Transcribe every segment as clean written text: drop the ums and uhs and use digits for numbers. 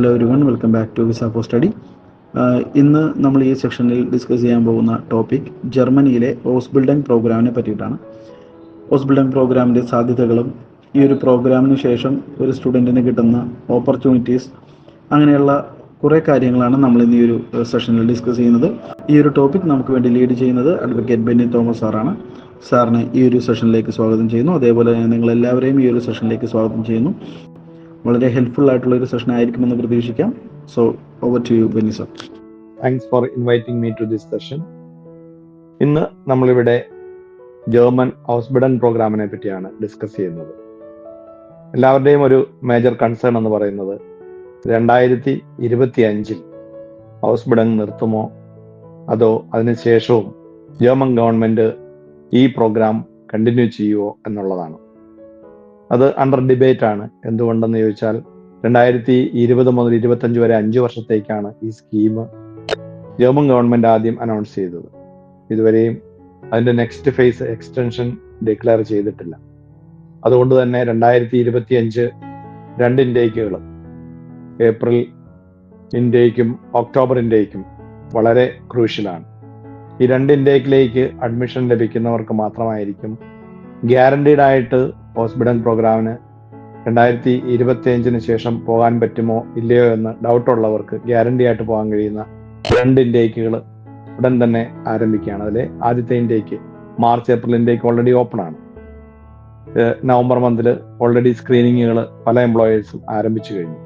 Hello everyone, welcome back to visa for study. ഇന്ന് നമ്മൾ ഈ സെക്ഷനിൽ ഡിസ്കസ് ചെയ്യാൻ പോകുന്ന ടോപ്പിക് ജർമ്മനിയിലെ ഓസ്ബിൽഡൻ പ്രോഗ്രാമിനെ പറ്റിയിട്ടാണ്. ഓസ്ബിൽഡൻ പ്രോഗ്രാമിൻ്റെ സാധ്യതകളും ഈ ഒരു പ്രോഗ്രാമിന് ശേഷം ഒരു സ്റ്റുഡൻറ്റിന് കിട്ടുന്ന ഓപ്പർച്യൂണിറ്റീസ്, അങ്ങനെയുള്ള കുറേ കാര്യങ്ങളാണ് നമ്മൾ ഇന്ന് ഈ ഒരു സെഷനിൽ ഡിസ്കസ് ചെയ്യുന്നത്. ഈ ഒരു ടോപ്പിക് നമുക്ക് വേണ്ടി ലീഡ് ചെയ്യുന്നത് അഡ്വക്കേറ്റ് ബെന്നി തോമസ് സാറാണ്. സാറിനെ ഈ ഒരു സെഷനിലേക്ക് സ്വാഗതം ചെയ്യുന്നു. അതേപോലെ തന്നെ നിങ്ങളെല്ലാവരെയും ഈ ഒരു സെഷനിലേക്ക് സ്വാഗതം ചെയ്യുന്നു. വളരെ ഹെൽപ്ഫുൾ ആയിട്ടുള്ള ഒരു സെഷൻ ആയിരിക്കുമെന്ന് പ്രതീക്ഷിക്കാം. So over to you Benny sir. Thanks for inviting me to this session. ഇന്ന് നമ്മളിവിടെ ജർമ്മൻ ഓസ്ബിഡൻ പ്രോഗ്രാമിനെ പറ്റിയാണ് ഡിസ്കസ് ചെയ്യുന്നത്. എല്ലാവരുടെയും ഒരു മേജർ കൺസേൺ എന്ന് പറയുന്നത് 2025 ഓസ്ബിഡൻ നിർത്തുമോ അതോ അതിനുശേഷവും ജർമ്മൻ ഗവൺമെന്റ് ഈ പ്രോഗ്രാം കണ്ടിന്യൂ ചെയ്യുമോ എന്നുള്ളതാണ്. അത് അണ്ടർ ഡിബേറ്റ് ആണ്. എന്തുകൊണ്ടെന്ന് ചോദിച്ചാൽ 2020 മുതൽ 25 വരെ 5 വർഷത്തേക്കാണ് ഈ സ്കീം ജർമ്മൻ ഗവൺമെന്റ് ആദ്യം അനൗൺസ് ചെയ്തത്. ഇതുവരെയും അതിന്റെ നെക്സ്റ്റ് ഫേസ് എക്സ്റ്റൻഷൻ ഡിക്ലെയർ ചെയ്തിട്ടില്ല. അതുകൊണ്ട് തന്നെ 2025 രണ്ട് ഇൻടേക്കുകൾ, ഏപ്രിൽ ഇൻടേക്കും ഒക്ടോബർ ഇൻടേക്കും വളരെ ക്രൂഷ്യലാണ്. ഈ രണ്ട് ഇൻടേക്കിലേക്ക് അഡ്മിഷൻ ലഭിക്കുന്നവർക്ക് മാത്രമായിരിക്കും ഗ്യാരണ്ടീഡ് ആയിട്ട് ഓസ്ബിഡൻ പ്രോഗ്രാമിന് 2025 ശേഷം പോകാൻ പറ്റുമോ ഇല്ലയോ എന്ന് ഡൗട്ടുള്ളവർക്ക് ഗ്യാരണ്ടി ആയിട്ട് പോകാൻ കഴിയുന്ന രണ്ട് ഇൻടേക്കുകൾ ഉടൻ തന്നെ ആരംഭിക്കുകയാണ്. അതിലെ ആദ്യത്തെ intake March April intake already open ആണ്. നവംബർ മന്തിൽ ഓൾറെഡി സ്ക്രീനിങ്ങുകൾ പല എംപ്ലോയേഴ്സും ആരംഭിച്ചു കഴിഞ്ഞു.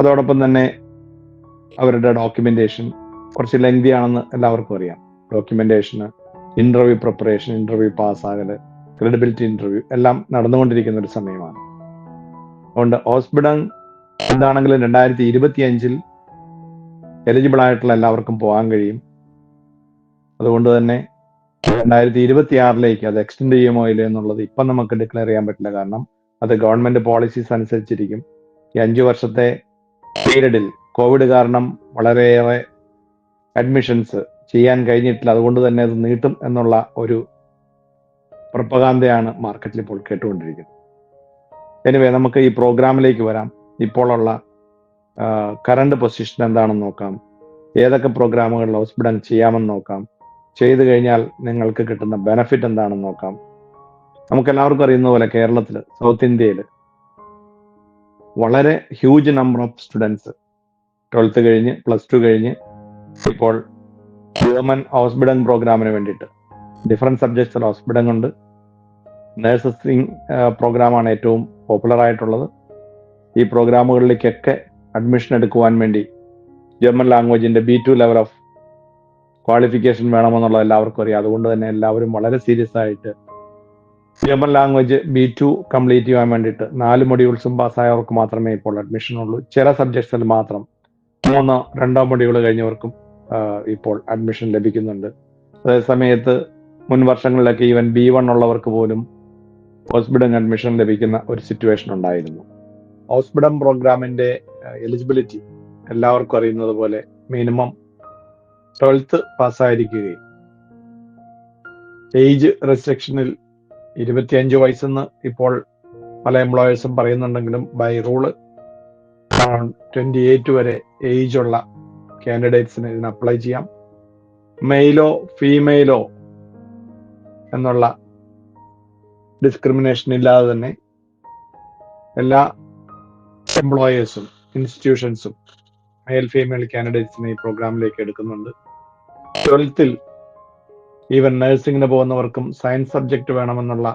അതോടൊപ്പം തന്നെ അവരുടെ ഡോക്യുമെന്റേഷൻ കുറച്ച് ലെങ്തി ആണെന്ന് എല്ലാവർക്കും അറിയാം. ഡോക്യുമെന്റേഷന്, ഇന്റർവ്യൂ പ്രിപ്പറേഷൻ, ഇന്റർവ്യൂ പാസ്സാകല്, ക്രെഡിബിലിറ്റി ഇന്റർവ്യൂ എല്ലാം നടന്നുകൊണ്ടിരിക്കുന്ന ഒരു സമയമാണ്. അതുകൊണ്ട് ഓസ്ബിഡൻ എന്താണെങ്കിലും 2025 എലിജിബിൾ ആയിട്ടുള്ള എല്ലാവർക്കും പോകാൻ കഴിയും. അതുകൊണ്ട് തന്നെ 2026 അത് എക്സ്റ്റെൻഡ് ചെയ്യുമോ ഇല്ല എന്നുള്ളത് ഇപ്പം നമുക്ക് ഡിക്ലെയർ ചെയ്യാൻ പറ്റില്ല. കാരണം അത് ഗവൺമെന്റ് പോളിസീസ് അനുസരിച്ചിരിക്കും. ഈ 5 വർഷത്തെ പീരീഡിൽ കോവിഡ് കാരണം വളരെയേറെ അഡ്മിഷൻസ് ചെയ്യാൻ കഴിഞ്ഞിട്ടില്ല. അതുകൊണ്ട് തന്നെ അത് നീട്ടും എന്നുള്ള ഒരു പ്രൊപ്പഗാന്തയാണ് മാർക്കറ്റിൽ ഇപ്പോൾ കേട്ടുകൊണ്ടിരിക്കുന്നത്. എനിവേ, നമുക്ക് ഈ പ്രോഗ്രാമിലേക്ക് വരാം. ഇപ്പോഴുള്ള കറണ്ട് പൊസിഷൻ എന്താണെന്ന് നോക്കാം. ഏതൊക്കെ പ്രോഗ്രാമുകളിൽ ഓസ്ബിഡൻ ചെയ്യാമെന്ന് നോക്കാം. ചെയ്തു കഴിഞ്ഞാൽ നിങ്ങൾക്ക് കിട്ടുന്ന ബെനഫിറ്റ് എന്താണെന്ന് നോക്കാം. നമുക്കെല്ലാവർക്കും അറിയുന്ന പോലെ കേരളത്തിൽ, സൗത്ത് ഇന്ത്യയിൽ വളരെ huge number of students 12th കഴിഞ്ഞ് +2 കഴിഞ്ഞ് ഇപ്പോൾ ജർമ്മൻ ഓസ്ബിഡൻ പ്രോഗ്രാമിന് വേണ്ടിയിട്ട് ഡിഫറെൻറ്റ് സബ്ജക്ട്സിൽ ഓസ്ബിഡൻ ഉണ്ട്. നഴ്സിംഗ് പ്രോഗ്രാമാണ് ഏറ്റവും പോപ്പുലർ ആയിട്ടുള്ളത്. ഈ പ്രോഗ്രാമുകളിലേക്കൊക്കെ അഡ്മിഷൻ എടുക്കുവാൻ വേണ്ടി ജർമ്മൻ ലാംഗ്വേജിന്റെ B2 ലെവൽ ഓഫ് ക്വാളിഫിക്കേഷൻ വേണമെന്നുള്ളത് എല്ലാവർക്കും അറിയാം. അതുകൊണ്ട് തന്നെ എല്ലാവരും വളരെ സീരിയസ് ആയിട്ട് ജർമ്മൻ ലാംഗ്വേജ് B2 കംപ്ലീറ്റ് ചെയ്യാൻ വേണ്ടിയിട്ട് 4 മൊഡ്യൂൾസും പാസ്സായവർക്ക് മാത്രമേ ഇപ്പോൾ അഡ്മിഷൻ ഉള്ളൂ. ചില സബ്ജക്ട്സിൽ മാത്രം 2 മൊഡ്യൂൾ കഴിഞ്ഞവർക്കും ഇപ്പോൾ അഡ്മിഷൻ ലഭിക്കുന്നുണ്ട്. അതേ സമയത്ത് മുൻ വർഷങ്ങളിലൊക്കെ ഈവൻ B1 ഉള്ളവർക്ക് പോലും ഓസ്ബിഡൻ അഡ്മിഷൻ ലഭിക്കുന്ന ഒരു സിറ്റുവേഷൻ ഉണ്ടായിരുന്നു. ഓസ്ബിഡൻ പ്രോഗ്രാമിന്റെ എലിജിബിലിറ്റി എല്ലാവർക്കും അറിയുന്നത് പോലെ മിനിമം 12th പാസ്സായിരിക്കുകയും ഏജ് റെസ്ട്രിക്ഷനിൽ 25 വയസ്സെന്ന് ഇപ്പോൾ പല എംപ്ലോയേഴ്സും പറയുന്നുണ്ടെങ്കിലും ബൈ റൂള് 28 വരെ ഏജ് ഉള്ള കാൻഡിഡേറ്റ്സിന് ഇതിന് അപ്ലൈ ചെയ്യാം. മെയിലോ ഫീമെയിലോ എന്നുള്ള ഡിസ്ക്രിമിനേഷൻ ഇല്ലാതെ തന്നെ എല്ലാ എംപ്ലോയേഴ്സും ഇൻസ്റ്റിറ്റ്യൂഷൻസും മെയിൽ ഫീമെയിൽ കാൻഡിഡേറ്റ്സിനെ ഈ പ്രോഗ്രാമിലേക്ക് എടുക്കുന്നുണ്ട്. 12th ഈവൻ നഴ്സിംഗിന് പോകുന്നവർക്കും സയൻസ് സബ്ജക്ട് വേണമെന്നുള്ള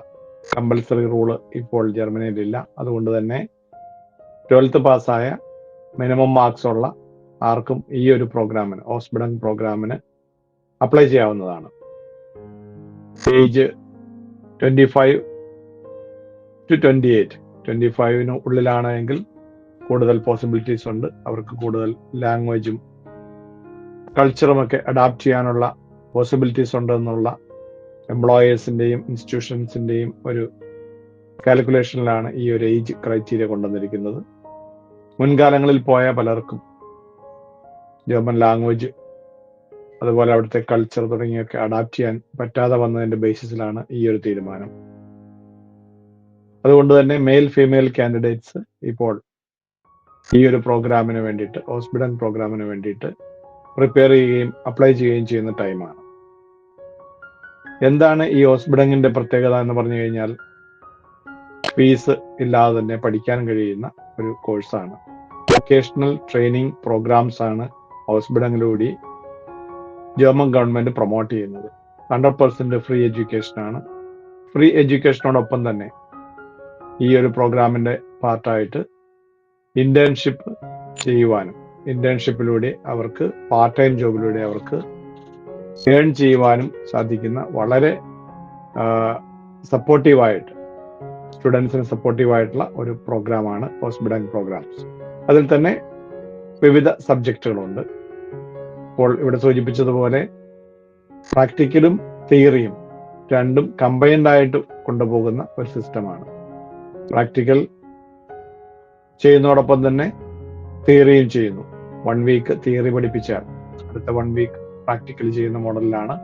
കമ്പൽസറി റൂള് ഇപ്പോൾ ജർമ്മനിയിലില്ല. അതുകൊണ്ട് തന്നെ 12th പാസ്സായ മിനിമം മാർക്സ് ഉള്ള ആർക്കും ഈ ഒരു പ്രോഗ്രാമിന്, ഓസ്ബിഡൻ പ്രോഗ്രാമിന് അപ്ലൈ ചെയ്യാവുന്നതാണ്. ഏജ് 25 to 28, 25 ഉള്ളിലാണെങ്കിൽ കൂടുതൽ പോസിബിലിറ്റീസ് ഉണ്ട്. അവർക്ക് കൂടുതൽ ലാംഗ്വേജും കൾച്ചറും ഒക്കെ അഡാപ്റ്റ് ചെയ്യാനുള്ള പോസിബിലിറ്റീസ് ഉണ്ടെന്നുള്ള എംപ്ലോയേഴ്സിന്റെയും ഇൻസ്റ്റിറ്റ്യൂഷൻസിന്റെയും ഒരു കാൽക്കുലേഷനിലാണ് ഈ ഒരു ഏജ് ക്രൈറ്റീരിയ കൊണ്ടുവന്നിരിക്കുന്നത്. മുൻകാലങ്ങളിൽ പോയ പലർക്കും ജർമ്മൻ ലാംഗ്വേജ് അതുപോലെ അവിടുത്തെ കൾച്ചർ തുടങ്ങിയൊക്കെ അഡാപ്റ്റ് ചെയ്യാൻ പറ്റാതെ വന്നതിന്റെ ബേസിസിലാണ് ഈ ഒരു തീരുമാനം. അതുകൊണ്ട് തന്നെ മെയിൽ ഫീമെയിൽ കാൻഡിഡേറ്റ്സ് ഇപ്പോൾ ഈ ഒരു പ്രോഗ്രാമിന് വേണ്ടിയിട്ട്, ഓസ്ബിഡൻ പ്രോഗ്രാമിന് വേണ്ടിയിട്ട് പ്രിപ്പയർ ചെയ്യുകയും അപ്ലൈ ചെയ്യുകയും ചെയ്യുന്ന ടൈമാണ്. എന്താണ് ഈ ഓസ്ബിഡങ്ങിന്റെ പ്രത്യേകത എന്ന് പറഞ്ഞു കഴിഞ്ഞാൽ, ഫീസ് ഇല്ലാതെ തന്നെ പഠിക്കാൻ കഴിയുന്ന ഒരു കോഴ്സാണ്. വൊക്കേഷണൽ ട്രെയിനിങ് പ്രോഗ്രാംസ് ആണ് ഓസ്ബിഡങ്ങിലൂടെ ജർമ്മൻ ഗവൺമെന്റ് പ്രൊമോട്ട് ചെയ്യുന്നത്. 100% ഫ്രീ എഡ്യൂക്കേഷൻ ആണ്. ഫ്രീ എഡ്യൂക്കേഷനോടൊപ്പം തന്നെ ഈ ഒരു പ്രോഗ്രാമിന്റെ പാർട്ടായിട്ട് ഇന്റേൺഷിപ്പ് ചെയ്യുവാനും, ഇന്റേൺഷിപ്പിലൂടെ അവർക്ക് പാർട്ട് ടൈം ജോബിലൂടെ അവർക്ക് ഏൺ ചെയ്യുവാനും സാധിക്കുന്ന വളരെ സപ്പോർട്ടീവായിട്ട്, സ്റ്റുഡൻസിന് സപ്പോർട്ടീവായിട്ടുള്ള ഒരു പ്രോഗ്രാമാണ് ഓസ്ബിഡൻ പ്രോഗ്രാംസ്. അതിൽ തന്നെ വിവിധ സബ്ജക്റ്റുകളുണ്ട്. ഇപ്പോൾ ഇവിടെ സൂചിപ്പിച്ചതുപോലെ പ്രാക്ടിക്കലും തിയറിയും രണ്ടും കമ്പൈൻഡ് ആയിട്ട് കൊണ്ടുപോകുന്ന ഒരു സിസ്റ്റമാണ്. പ്രാക്ടിക്കൽ ചെയ്യുന്നതോടൊപ്പം തന്നെ തിയറിയും ചെയ്യുന്നു. 1 വീക്ക് തിയറി പഠിപ്പിച്ചാൽ അടുത്ത 1 വീക്ക് പ്രാക്ടിക്കൽ ചെയ്യുന്ന മോഡലിലാണ്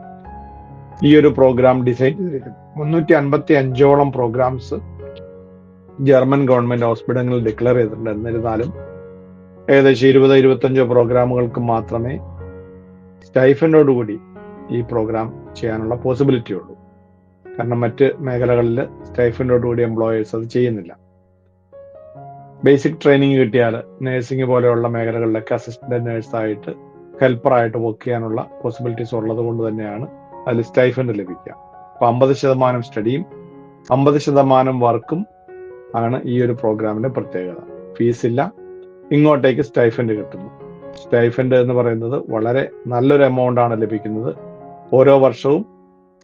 ഈ ഒരു പ്രോഗ്രാം ഡിസൈൻ ചെയ്തിരിക്കുന്നത്. 355ഓളം പ്രോഗ്രാംസ് ജർമ്മൻ ഗവൺമെന്റ് ഹോസ്പിറ്റലുകളിൽ ഡിക്ലെയർ ചെയ്തിട്ടുണ്ട്. എന്നിരുന്നാലും ഏകദേശം 20-25 പ്രോഗ്രാമുകൾക്ക് മാത്രമേ സ്റ്റൈഫൻഡോടുകൂടി ഈ പ്രോഗ്രാം ചെയ്യാനുള്ള പോസിബിലിറ്റി ഉള്ളൂ. കാരണം മറ്റ് മേഖലകളിൽ സ്റ്റൈഫൻഡോടുകൂടി എംപ്ലോയേഴ്സ് അത് ചെയ്യുന്നില്ല. ബേസിക് ട്രെയിനിങ് കിട്ടിയാൽ നഴ്സിംഗ് പോലെയുള്ള മേഖലകളിലൊക്കെ അസിസ്റ്റന്റ് നേഴ്സായിട്ട്, ഹെൽപ്പറായിട്ട് വർക്ക് ചെയ്യാനുള്ള പോസിബിലിറ്റീസ് ഉള്ളത് കൊണ്ട് തന്നെയാണ് അതിൽ സ്റ്റൈഫൻഡ് ലഭിക്കുക. അപ്പൊ 50% സ്റ്റഡിയും 50% വർക്കും ആണ് ഈ ഒരു പ്രോഗ്രാമിന്റെ പ്രത്യേകത. ഫീസ് ഇല്ല, ഇങ്ങോട്ടേക്ക് സ്റ്റൈഫൻഡ് കിട്ടുന്നു. സ്റ്റൈഫൻഡ് എന്ന് പറയുന്നത് വളരെ നല്ലൊരു എമൗണ്ട് ആണ് ലഭിക്കുന്നത്. ഓരോ വർഷവും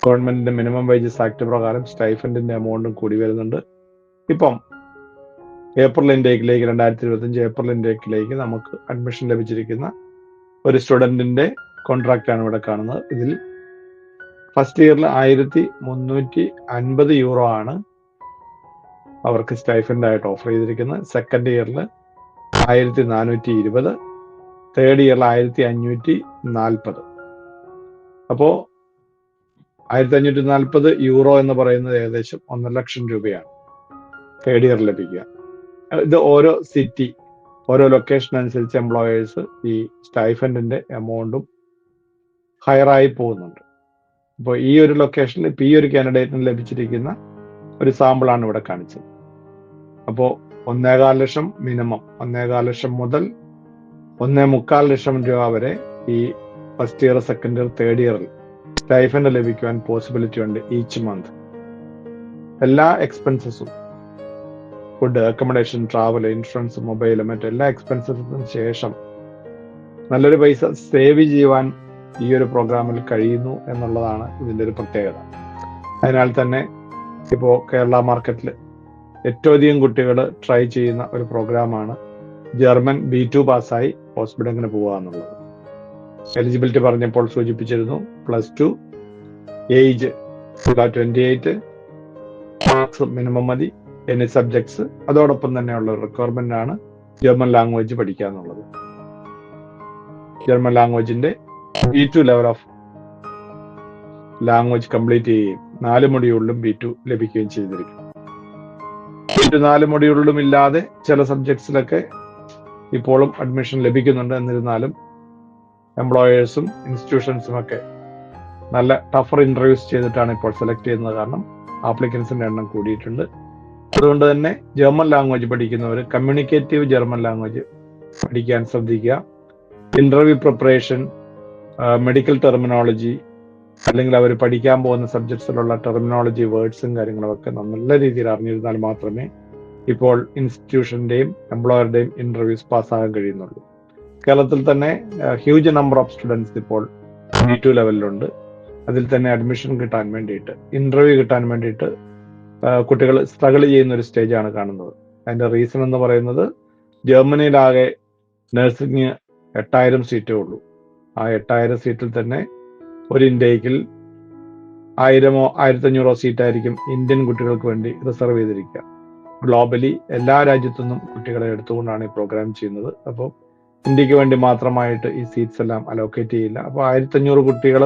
ഗവൺമെന്റിന്റെ മിനിമം വേജസ് ആക്ട് പ്രകാരം സ്റ്റൈഫൻഡിന്റെ എമൗണ്ടും കൂടി വരുന്നുണ്ട്. ഇപ്പം ഏപ്രിൽ ഇൻടേക്കിലേക്ക് 2025 ഏപ്രിൽ ഇൻടേക്കിലേക്ക് നമുക്ക് അഡ്മിഷൻ ലഭിച്ചിരിക്കുന്ന ഒരു സ്റ്റുഡന്റിന്റെ കോൺട്രാക്റ്റ് ആണ് ഇവിടെ കാണുന്നത്. ഇതിൽ ഫസ്റ്റ് ഇയറിൽ 1350 യൂറോ ആണ് അവർക്ക് സ്റ്റൈഫൻഡ് ആയിട്ട് ഓഫർ ചെയ്തിരിക്കുന്നത്. സെക്കൻഡ് ഇയറിൽ 1420, തേർഡ് ഇയറിൽ 1540. അപ്പോ 1540 യൂറോ എന്ന് പറയുന്നത് ഏകദേശം 1.5 ലക്ഷം രൂപയാണ് തേർഡ് ഇയർ ലഭിക്കുക. ഇത് ഓരോ സിറ്റി, ഓരോ ലൊക്കേഷൻ അനുസരിച്ച് എംപ്ലോയേഴ്സ് ഈ സ്റ്റൈഫൻഡിന്റെ എമൗണ്ടും ഹയറായി പോകുന്നുണ്ട്. അപ്പോൾ ഈ ഒരു ലൊക്കേഷനിൽ ഇപ്പോൾ ഈ ഒരു കാൻഡിഡേറ്റിന് ലഭിച്ചിരിക്കുന്ന ഒരു സാമ്പിളാണ് ഇവിടെ കാണിച്ചത്. അപ്പോൾ 1.25 ലക്ഷം മിനിമം, 1.25 ലക്ഷം മുതൽ 1.25 ലക്ഷം രൂപ വരെ ഈ first year, second year, third ഇയറിൽ സ്റ്റൈഫൻഡ് ലഭിക്കുവാൻ പോസിബിലിറ്റി ഉണ്ട് ഈച്ച് മന്ത്. എല്ലാ എക്സ്പെൻസസും, food, accommodation, travel, insurance, mobile, മറ്റെല്ലാ എക്സ്പെൻസസിനും ശേഷം നല്ലൊരു പൈസ സേവ് ചെയ്യുവാൻ ഈ ഒരു പ്രോഗ്രാമിൽ കഴിയുന്നു എന്നുള്ളതാണ് ഇതിൻ്റെ ഒരു പ്രത്യേകത. അതിനാൽ തന്നെ ഇപ്പോൾ കേരള മാർക്കറ്റിൽ ഏറ്റവും അധികം കുട്ടികൾ ട്രൈ ചെയ്യുന്ന ഒരു പ്രോഗ്രാമാണ് ജർമ്മൻ B2 പാസ്സായി ഹോസ്പിറ്റലിന് പോകുക എന്നുള്ളത്. എലിജിബിലിറ്റി പറഞ്ഞപ്പോൾ സൂചിപ്പിച്ചിരുന്നു. +2, ഏജ് 28, മാർക്സ് മിനിമം മതി, എനി സബ്ജക്ട്സ്. അതോടൊപ്പം തന്നെയുള്ള റിക്വയർമെന്റ് ആണ് ജർമ്മൻ ലാംഗ്വേജ് പഠിക്കുക എന്നുള്ളത്. ജർമ്മൻ ലാംഗ്വേജിന്റെ B2 level of language complete ചെയ്യുകയും 4 മൊഡ്യൂളിലും B2 ലഭിക്കുകയും ചെയ്തിരിക്കും. 4 മൊഡ്യൂളിലും ഇല്ലാതെ ചില സബ്ജക്ട്സിലൊക്കെ ഇപ്പോഴും അഡ്മിഷൻ ലഭിക്കുന്നുണ്ട്. എന്നിരുന്നാലും എംപ്ലോയേഴ്സും ഇൻസ്റ്റിറ്റ്യൂഷൻസും ഒക്കെ നല്ല ടഫർ ഇന്റർവ്യൂസ് ചെയ്തിട്ടാണ് ഇപ്പോൾ സെലക്ട് ചെയ്യുന്നത്. കാരണം ആപ്ലിക്കൻസിന്റെ എണ്ണം കൂടിയിട്ടുണ്ട്. അതുകൊണ്ട് തന്നെ ജർമ്മൻ ലാംഗ്വേജ് പഠിക്കുന്നവർ കമ്മ്യൂണിക്കേറ്റീവ് ജർമ്മൻ ലാംഗ്വേജ് പഠിക്കാൻ ശ്രദ്ധിക്കുക. ഇന്റർവ്യൂ പ്രിപ്പറേഷൻ, മെഡിക്കൽ ടെർമിനോളജി, അല്ലെങ്കിൽ അവർ പഠിക്കാൻ പോകുന്ന സബ്ജക്ട്സിലുള്ള ടെർമിനോളജി, വേർഡ്സും കാര്യങ്ങളൊക്കെ നല്ല രീതിയിൽ അറിഞ്ഞിരുന്നാൽ മാത്രമേ ഇപ്പോൾ ഇൻസ്റ്റിറ്റ്യൂഷന്റെയും എംപ്ലോയറുടെയും ഇന്റർവ്യൂസ് പാസ്സാകാൻ കഴിയുന്നുള്ളൂ. കേരളത്തിൽ തന്നെ ഹ്യൂജ് നമ്പർ ഓഫ് സ്റ്റുഡൻസ് ഇപ്പോൾ B2 ലെവലിലുണ്ട്. അതിൽ തന്നെ അഡ്മിഷൻ കിട്ടാൻ വേണ്ടിയിട്ട്, ഇന്റർവ്യൂ കിട്ടാൻ വേണ്ടിയിട്ട് കുട്ടികൾ സ്ട്രഗിൾ ചെയ്യുന്ന ഒരു സ്റ്റേജാണ് കാണുന്നത്. അതിന്റെ റീസൺ എന്ന് പറയുന്നത് ജർമ്മനിയിലാകെ നഴ്സിംഗ് 8000 സീറ്റേ ഉള്ളൂ. ആ 8000 സീറ്റിൽ തന്നെ ഒരു ഇൻടേക്കിൽ 1000 1500 സീറ്റായിരിക്കും ഇന്ത്യൻ കുട്ടികൾക്ക് വേണ്ടി റിസർവ് ചെയ്തിരിക്കുക. ഗ്ലോബലി എല്ലാ രാജ്യത്തുനിന്നും കുട്ടികളെ എടുത്തുകൊണ്ടാണ് ഈ പ്രോഗ്രാം ചെയ്യുന്നത്. അപ്പോൾ ഇന്ത്യക്ക് വേണ്ടി മാത്രമായിട്ട് ഈ സീറ്റ്സ് എല്ലാം അലോക്കേറ്റ് ചെയ്യില്ല. അപ്പോൾ 1500 കുട്ടികൾ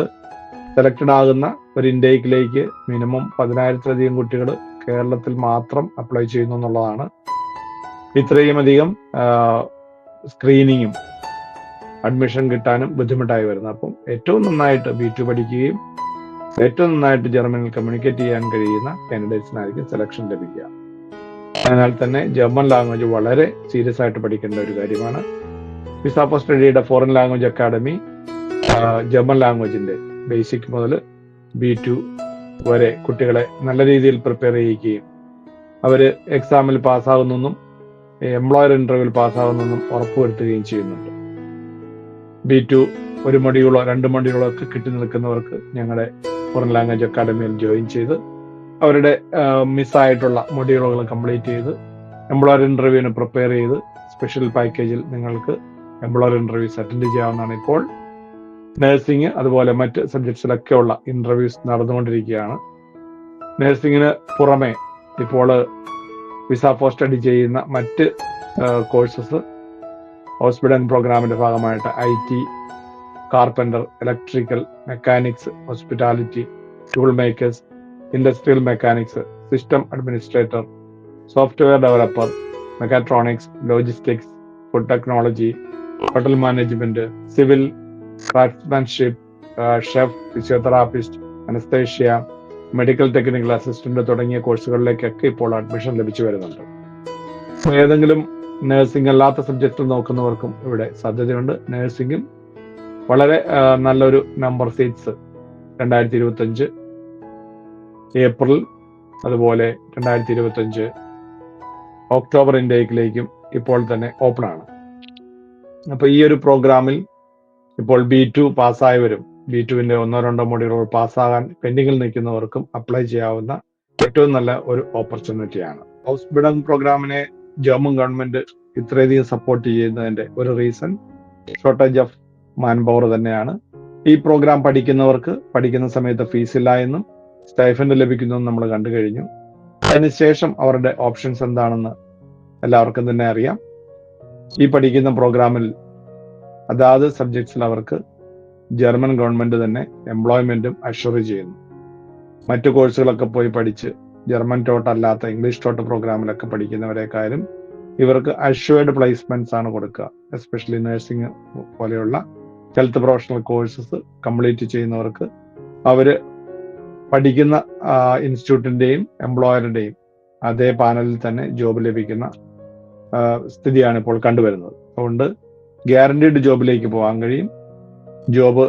സെലക്റ്റഡ് ആകുന്ന ഒരു ഇൻടേക്കിലേക്ക് മിനിമം 10,000-ലധികം കുട്ടികൾ കേരളത്തിൽ മാത്രം അപ്ലൈ ചെയ്യുന്നു എന്നുള്ളതാണ് ഇത്രയും അധികം സ്ക്രീനിങ്ങും അഡ്മിഷൻ കിട്ടാനും ബുദ്ധിമുട്ടായി വരുന്നത്. അപ്പം ഏറ്റവും നന്നായിട്ട് B2 പഠിക്കുകയും ഏറ്റവും നന്നായിട്ട് ജർമ്മനിൽ കമ്മ്യൂണിക്കേറ്റ് ചെയ്യാൻ കഴിയുന്ന കാൻഡിഡേറ്റ്സിനായിരിക്കും സെലക്ഷൻ ലഭിക്കുക. അതിനാൽ തന്നെ ജർമ്മൻ ലാംഗ്വേജ് വളരെ സീരിയസ് ആയിട്ട് പഠിക്കേണ്ട ഒരു കാര്യമാണ്. വിസ ഫോർ സ്റ്റഡിയുടെ ഫോറിൻ ലാംഗ്വേജ് അക്കാഡമി ജർമ്മൻ ലാംഗ്വേജിന്റെ ബേസിക് മുതൽ B2 വരെ കുട്ടികളെ നല്ല രീതിയിൽ പ്രിപ്പയർ ചെയ്യിക്കുകയും അവർ എക്സാമിൽ പാസ്സാകുന്നെന്നും എംപ്ലോയർ ഇന്റർവ്യൂവിൽ പാസ്സാകുന്നെന്നും ഉറപ്പുവരുത്തുകയും ചെയ്യുന്നുണ്ട്. B2 ഒരു മൊഡ്യൂളോ 2 മൊഡ്യൂളോ ഒക്കെ കിട്ടി നിൽക്കുന്നവർക്ക് ഞങ്ങളുടെ ഫോറിൻ ലാംഗ്വേജ് അക്കാഡമിയിൽ ജോയിൻ ചെയ്ത് അവരുടെ മിസ്സായിട്ടുള്ള മൊഡ്യൂളുകൾ കംപ്ലീറ്റ് ചെയ്ത് എംപ്ലോയർ ഇന്റർവ്യൂവിന് പ്രിപ്പയർ ചെയ്ത് സ്പെഷ്യൽ പാക്കേജിൽ നിങ്ങൾക്ക് എംപ്ലോയർ ഇന്റർവ്യൂസ് അറ്റൻഡ് ചെയ്യാവുന്നതാണ്. ഇപ്പോൾ നഴ്സിംഗ് അതുപോലെ മറ്റ് സബ്ജക്ട്സിലൊക്കെയുള്ള ഇന്റർവ്യൂസ് നടന്നുകൊണ്ടിരിക്കുകയാണ്. നഴ്സിംഗിന് പുറമെ ഇപ്പോൾ വിസ ഫോർ സ്റ്റഡി ചെയ്യുന്ന മറ്റ് കോഴ്സസ് ഹോസ്പിറ്റൽ പ്രോഗ്രാമിന്റെ ഭാഗമായിട്ട് IT, carpenter, electrical, mechanics, hospitality, tool makers, industrial mechanics, system administrator, software developer, mechatronics, logistics, food technology, hotel management, civil, craftsmanship, chef, physiotherapist, anaesthesia, medical technical assistant തുടങ്ങിയ കോഴ്സുകളിലേക്കൊക്കെ ഇപ്പോൾ admission ലഭിച്ചു വരുന്നുണ്ട്. ഏതെങ്കിലും nursing അല്ലാത്ത സബ്ജക്റ്റിൽ നോക്കുന്നവർക്കും ഇവിടെ സാധ്യതയുണ്ട്. നഴ്സിംഗും വളരെ നല്ലൊരു നമ്പർ സീറ്റ്സ് 2025 ഏപ്രിൽ അതുപോലെ 2025 ഒക്ടോബർ ഇൻടേക്കിലേക്കും ഇപ്പോൾ തന്നെ ഓപ്പൺ ആണ്. അപ്പോൾ ഈ ഒരു പ്രോഗ്രാമിൽ ഇപ്പോൾ B2 പാസ്സായവരും B2വിന്റെ 1-2 മൊഡ്യൂളുകൾ പാസ്സാകാൻ പെൻഡിങ്ങിൽ നിൽക്കുന്നവർക്കും അപ്ലൈ ചെയ്യാവുന്ന ഏറ്റവും നല്ല ഒരു ഓപ്പർച്യൂണിറ്റിയാണ്. ഹൗസ് ബിൽഡിംഗ് പ്രോഗ്രാമിനെ ജർമ്മൻ ഗവൺമെന്റ് ഇത്രയധികം സപ്പോർട്ട് ചെയ്യുന്നതിന്റെ ഒരു reason shortage of man power തന്നെയാണ്. ഈ പ്രോഗ്രാം പഠിക്കുന്നവർക്ക് പഠിക്കുന്ന സമയത്ത് ഫീസ് ഇല്ല എന്നും സ്റ്റൈഫൻഡ് ലഭിക്കുന്നതും നമ്മൾ കണ്ടു കഴിഞ്ഞു. അതിനുശേഷം അവരുടെ ഓപ്ഷൻസ് എന്താണെന്ന് എല്ലാവർക്കും തന്നെ അറിയാം. ഈ പഠിക്കുന്ന പ്രോഗ്രാമിൽ അതാത് സബ്ജക്ട്സിൽ അവർക്ക് ജർമ്മൻ ഗവൺമെന്റ് തന്നെ എംപ്ലോയ്മെന്റും അഷ്വർ ചെയ്യുന്നു. മറ്റു കോഴ്സുകളൊക്കെ പോയി പഠിച്ച് ജർമ്മൻ ടോട്ട് അല്ലാത്ത ഇംഗ്ലീഷ് ടോട്ട് പ്രോഗ്രാമിലൊക്കെ പഠിക്കുന്നവരെക്കാളും ഇവർക്ക് അഷ്വേർഡ് പ്ലേസ്മെന്റ്സ് ആണ് കൊടുക്കുക. എസ്പെഷ്യലി നഴ്സിംഗ് പോലെയുള്ള ഹെൽത്ത് പ്രൊഫഷണൽ കോഴ്സസ് കംപ്ലീറ്റ് ചെയ്യുന്നവർക്ക് അവര് പഠിക്കുന്ന ഇൻസ്റ്റിറ്റ്യൂട്ടിന്റെയും എംപ്ലോയറുടെയും അതേ പാനലിൽ തന്നെ ജോബ് ലഭിക്കുന്ന സ്ഥിതിയാണ് ഇപ്പോൾ കണ്ടുവരുന്നത്. അതുകൊണ്ട് ഗ്യാരണ്ടീഡ് ജോബിലേക്ക് പോകാൻ കഴിയും. ജോബ്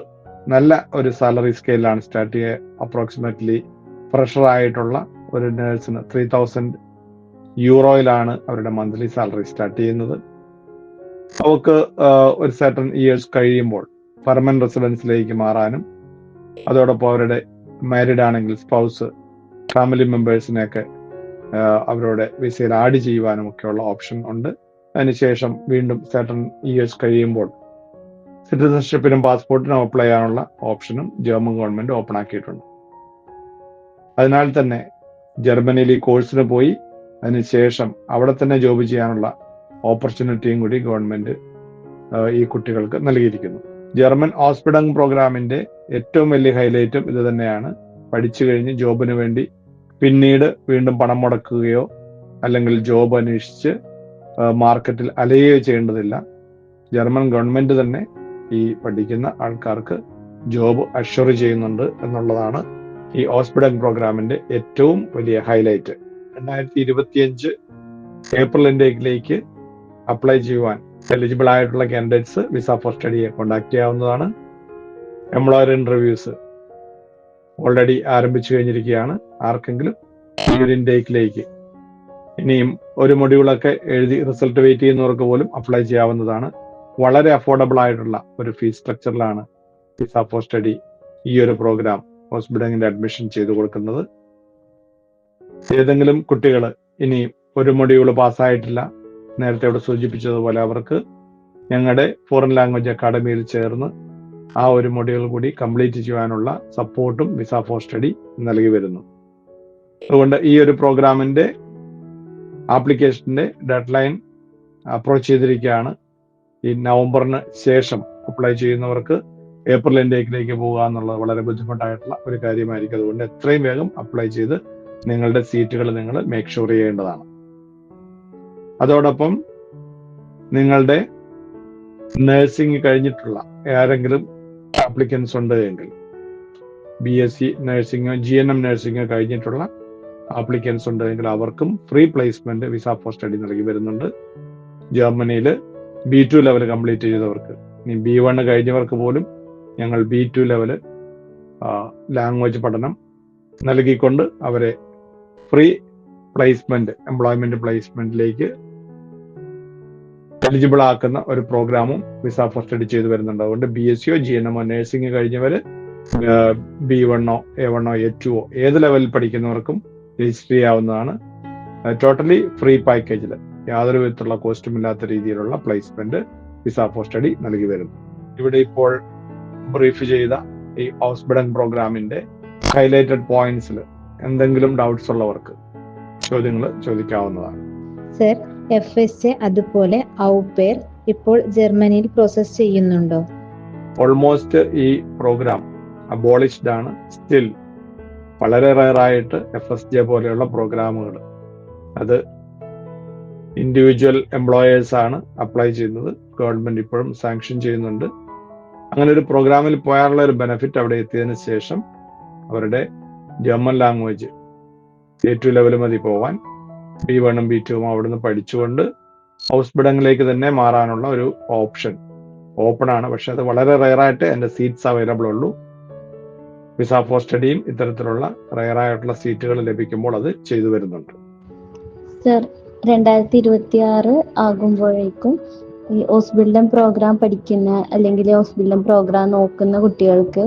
നല്ല ഒരു സാലറി സ്കെയിലാണ് സ്റ്റാർട്ട് ചെയ്യുക. അപ്രോക്സിമേറ്റ്ലി ഫ്രഷർ ആയിട്ടുള്ള ഒരു നേഴ്സിന് 3000 യൂറോയിലാണ് അവരുടെ മന്ത്ലി സാലറി സ്റ്റാർട്ട് ചെയ്യുന്നത്. അവർക്ക് ഒരു സർട്ടൺ ഇയേഴ്സ് കഴിയുമ്പോൾ പെർമനന്റ് റെസിഡൻസിലേക്ക് മാറാനും അതോടൊപ്പം അവരുടെ മാരീഡ് ആണെങ്കിൽ സ്പൗസ്, ഫാമിലി മെമ്പേഴ്സിനെയൊക്കെ അവരുടെ വിസയിൽ ആഡ് ചെയ്യുവാനും ഒക്കെയുള്ള ഓപ്ഷൻ ഉണ്ട്. അതിനുശേഷം വീണ്ടും സർട്ടൺ ഇയേഴ്സ് കഴിയുമ്പോൾ സിറ്റിസൺഷിപ്പിനും പാസ്പോർട്ടിനും അപ്ലൈ ചെയ്യാനുള്ള ഓപ്ഷനും ജർമ്മൻ ഗവൺമെന്റ് ഓപ്പൺ ആക്കിയിട്ടുണ്ട്. അതിനാൽ തന്നെ ജർമ്മനിയിൽ ഈ കോഴ്സിന് പോയി അതിനുശേഷം അവിടെ തന്നെ ജോബ് ചെയ്യാനുള്ള ഓപ്പർച്യൂണിറ്റിയും കൂടി ഗവൺമെന്റ് ഈ കുട്ടികൾക്ക് നൽകിയിരിക്കുന്നു. ജർമ്മൻ ഹോസ്പിറ്റൽ പ്രോഗ്രാമിന്റെ ഏറ്റവും വലിയ ഹൈലൈറ്റും ഇത് തന്നെയാണ്. പഠിച്ചു കഴിഞ്ഞ് ജോബിന് വേണ്ടി പിന്നീട് വീണ്ടും പണം മുടക്കുകയോ അല്ലെങ്കിൽ ജോബ് അന്വേഷിച്ച് മാർക്കറ്റിൽ അലയുകയോ ചെയ്യേണ്ടതില്ല. ജർമ്മൻ ഗവൺമെന്റ് തന്നെ ഈ പഠിക്കുന്ന ആൾക്കാർക്ക് ജോബ് അഷ്വർ ചെയ്യുന്നുണ്ട് എന്നുള്ളതാണ് ഈ ഹോസ്പിറ്റൽ പ്രോഗ്രാമിന്റെ ഏറ്റവും വലിയ ഹൈലൈറ്റ്. 2025 ഏപ്രിൽ ഇൻടേക്കിലേക്ക് അപ്ലൈ ചെയ്യുവാൻ എലിജിബിൾ ആയിട്ടുള്ള കാൻഡിഡേറ്റ്സ് വിസ ഫോർ സ്റ്റഡിയെ കോൺടാക്ട് ചെയ്യാവുന്നതാണ്. എംപ്ലോയർ ഇന്റർവ്യൂസ് ഓൾറെഡി ആരംഭിച്ചു കഴിഞ്ഞിരിക്കുകയാണ്. ആർക്കെങ്കിലും ഈ ഒരു ഇൻടേക്കിലേക്ക് ഇനിയും ഒരു മൊഡ്യൂളൊക്കെ എഴുതി റിസൾട്ട് വെയിറ്റ് ചെയ്യുന്നവർക്ക് പോലും അപ്ലൈ ചെയ്യാവുന്നതാണ്. വളരെ അഫോർഡബിൾ ആയിട്ടുള്ള ഒരു ഫീസ് സ്ട്രക്ചറിലാണ് വിസ ഫോർ സ്റ്റഡി ഈ ഒരു പ്രോഗ്രാം ഹോസ്പിറ്റലിന്റെ അഡ്മിഷൻ ചെയ്തു കൊടുക്കുന്നത്. ഏതെങ്കിലും കുട്ടികൾ ഇനി ഒരു മൊഡ്യൂൾ പാസ്സായിട്ടില്ല, നേരത്തെ ഇവിടെ സൂചിപ്പിച്ചതുപോലെ അവർക്ക് ഞങ്ങളുടെ ഫോറിൻ ലാംഗ്വേജ് അക്കാഡമിയിൽ ചേർന്ന് ആ ഒരു മൊഡ്യൂൾ കൂടി കംപ്ലീറ്റ് ചെയ്യാനുള്ള സപ്പോർട്ടും വിസ ഫോർ സ്റ്റഡി നൽകി വരുന്നു. അതുകൊണ്ട് ഈ ഒരു പ്രോഗ്രാമിന്റെ ആപ്ലിക്കേഷന്റെ ഡെഡ് ലൈൻ അപ്രോച്ച് ചെയ്തിരിക്കുകയാണ്. ഈ നവംബറിന് ശേഷം അപ്ലൈ ചെയ്യുന്നവർക്ക് ഏപ്രിൽ ഇൻടേക്കിലേക്ക് പോകുക എന്നുള്ളത് വളരെ ബുദ്ധിമുട്ടായിട്ടുള്ള ഒരു കാര്യമായിരിക്കും. അതുകൊണ്ട് എത്രയും വേഗം അപ്ലൈ ചെയ്ത് നിങ്ങളുടെ സീറ്റുകൾ നിങ്ങൾ മേക്ക് ഷുവർ ചെയ്യേണ്ടതാണ്. അതോടൊപ്പം നിങ്ങളുടെ നഴ്സിംഗ് കഴിഞ്ഞിട്ടുള്ള ആരെങ്കിലും ആപ്ലിക്കൻസ് ഉണ്ട് എങ്കിൽ BSc നഴ്സിംഗോ GNM നഴ്സിംഗോ കഴിഞ്ഞിട്ടുള്ള ആപ്ലിക്കൻസ് ഉണ്ട് എങ്കിൽ അവർക്കും free placement visa for study നൽകി വരുന്നുണ്ട്. ജർമ്മനിയിൽ B2 ലെവൽ കംപ്ലീറ്റ് ചെയ്തവർക്ക്, ഇനി B1 കഴിഞ്ഞവർക്ക് പോലും ഞങ്ങൾ B2 ലെവൽ ലാംഗ്വേജ് പഠനം നൽകിക്കൊണ്ട് അവരെ ഫ്രീ പ്ലേസ്മെന്റ്, എംപ്ലോയ്മെന്റ് പ്ലേസ്മെന്റിലേക്ക് എലിജിബിൾ ആക്കുന്ന ഒരു പ്രോഗ്രാമും വിസ ഫോർ സ്റ്റഡി ചെയ്തു വരുന്നുണ്ട്. അതുകൊണ്ട് BScയോ GNMോ നഴ്സിംഗ് കഴിഞ്ഞവര് B1ഓ A1ഓ A2ഓ ഏത് ലെവലിൽ പഠിക്കുന്നവർക്കും രജിസ്റ്റർ ചെയ്യാവുന്നതാണ്. ടോട്ടലി ഫ്രീ പാക്കേജിൽ യാതൊരു വിധത്തിലുള്ള കോസ്റ്റും ഇല്ലാത്ത രീതിയിലുള്ള പ്ലേസ്മെന്റ് വിസ ഫോർ സ്റ്റഡി നൽകി വരുന്നു. ഇവിടെ ഇപ്പോൾ ബ്രീഫ് ചെയ്ത ഈ ഔസ്ബിഡൻ പ്രോഗ്രാമിന്റെ ഹൈലൈറ്റഡ് പോയിന്റ്സിൽ എന്തെങ്കിലും ഡൗട്ട്സ് ഉള്ളവർക്ക് ചോദ്യങ്ങൾ ചോദിക്കാവുന്നതാണ്. സർ, FSA അതുപോലെ ഔപെയർ ഇപ്പോൾ ജർമ്മനിയിൽ പ്രോസസ് ചെയ്യുന്നുണ്ടോ? ഓൾമോസ്റ്റ് ഈ പ്രോഗ്രാം അബോളിഷ്ഡ് ആണ്. സ്റ്റിൽ വളരെ റയറായിട്ട് FSJ പോലെയുള്ള പ്രോഗ്രാമുകൾ അത് ഇൻഡിവിജ്വൽ എംപ്ലോയേഴ്സ് ആണ് അപ്ലൈ ചെയ്യുന്നത്. ഗവൺമെന്റ് ഇപ്പോഴും സാങ്ഷൻ ചെയ്യുന്നുണ്ട്. അങ്ങനെ ഒരു പ്രോഗ്രാമിൽ പോയാലുള്ള ഒരു ബെനിഫിറ്റ് അവിടെ എത്തിയതിനു ശേഷം അവരുടെ ജർമ്മൻ ലാംഗ്വേജ് A2 ലെവൽ മതി പോവാൻ. B1ഉം B2ഉം അവിടുന്ന് പഠിച്ചുകൊണ്ട് ഔസ്ബിഡനിലേക്ക് തന്നെ മാറാനുള്ള ഒരു ഓപ്ഷൻ ഓപ്പൺ ആണ്. പക്ഷെ അത് വളരെ റയറായിട്ട് എൻ്റെ സീറ്റ്സ് അവൈലബിൾ ഉള്ളൂ. വിസ ഫോർ സ്റ്റഡിയും ഇത്തരത്തിലുള്ള റയറായിട്ടുള്ള സീറ്റുകൾ ലഭിക്കുമ്പോൾ അത് ചെയ്തു വരുന്നുണ്ട്. സർ, 2026 ആകുമ്പോഴേക്കും ഈ ഔസ്ബിൽഡൻ പ്രോഗ്രാം പഠിക്കുന്ന അല്ലെങ്കിൽ ഔസ്ബിൽഡൻ പ്രോഗ്രാം നോക്കുന്ന കുട്ടികൾക്ക്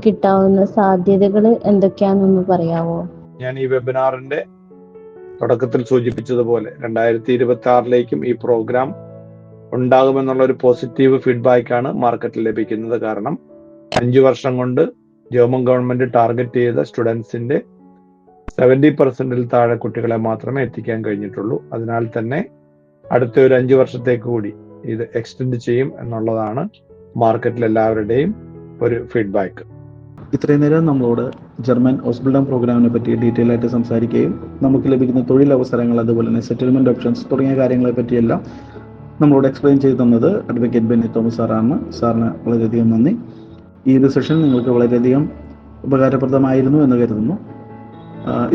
കിട്ടാവുന്ന സാധ്യതകൾ എന്തൊക്കെയാണെന്ന് പറയാമോ? ഞാൻ ഈ വെബിനാറിന്റെ തുടക്കത്തിൽ സൂചിപ്പിച്ചതുപോലെ 2026ലേക്കും ഈ പ്രോഗ്രാം ഉണ്ടാകുമെന്നുള്ള ഒരു പോസിറ്റീവ് ഫീഡ്ബാക്കാണ് മാർക്കറ്റിൽ ലഭിക്കുന്നത്. കാരണം 5 വർഷം കൊണ്ട് ജർമ്മൻ ഗവൺമെന്റ് ടാർഗറ്റ് ചെയ്ത സ്റ്റുഡൻസിന്റെ 70% താഴെ കുട്ടികളെ മാത്രമേ എത്തിക്കാൻ കഴിഞ്ഞിട്ടുള്ളൂ. അതിനാൽ തന്നെ അടുത്ത ഒരു 5 വർഷത്തേക്ക് കൂടി ഇത് എക്സ്റ്റെൻഡ് ചെയ്യും എന്നുള്ളതാണ് മാർക്കറ്റിൽ എല്ലാവരുടെയും ഒരു ഫീഡ്ബാക്ക്. ഇത്രയും നേരം നമ്മളോട് ജർമ്മൻ ഔസ്ബിൽഡൻ പ്രോഗ്രാമിനെ പറ്റി ഡീറ്റെയിൽ ആയിട്ട് സംസാരിക്കുകയും നമുക്ക് ലഭിക്കുന്ന തൊഴിലവസരങ്ങൾ, അതുപോലെ തന്നെ സെറ്റിൽമെന്റ് ഓപ്ഷൻസ് തുടങ്ങിയ കാര്യങ്ങളെ പറ്റിയെല്ലാം നമ്മളോട് എക്സ്പ്ലെയിൻ ചെയ്തു തന്നത് അഡ്വക്കേറ്റ് ബെന്നി തോമസ് സാറാണ്. സാറിന് വളരെയധികം നന്ദി. ഈ ഒരു സെഷൻ നിങ്ങൾക്ക് വളരെയധികം ഉപകാരപ്രദമായിരുന്നു എന്ന് കരുതുന്നു.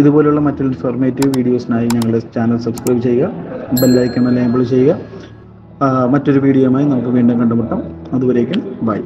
ഇതുപോലുള്ള മറ്റു ഇൻഫോർമേറ്റീവ് വീഡിയോസിനായി ഞങ്ങളുടെ ചാനൽ സബ്സ്ക്രൈബ് ചെയ്യുക, ബെല്ലൈക്കൺ എനേബിൾ ചെയ്യുക. മറ്റൊരു വീഡിയോയുമായി നമുക്ക് വീണ്ടും കണ്ടുമുട്ടാം. അതുവരേക്കും ബൈ.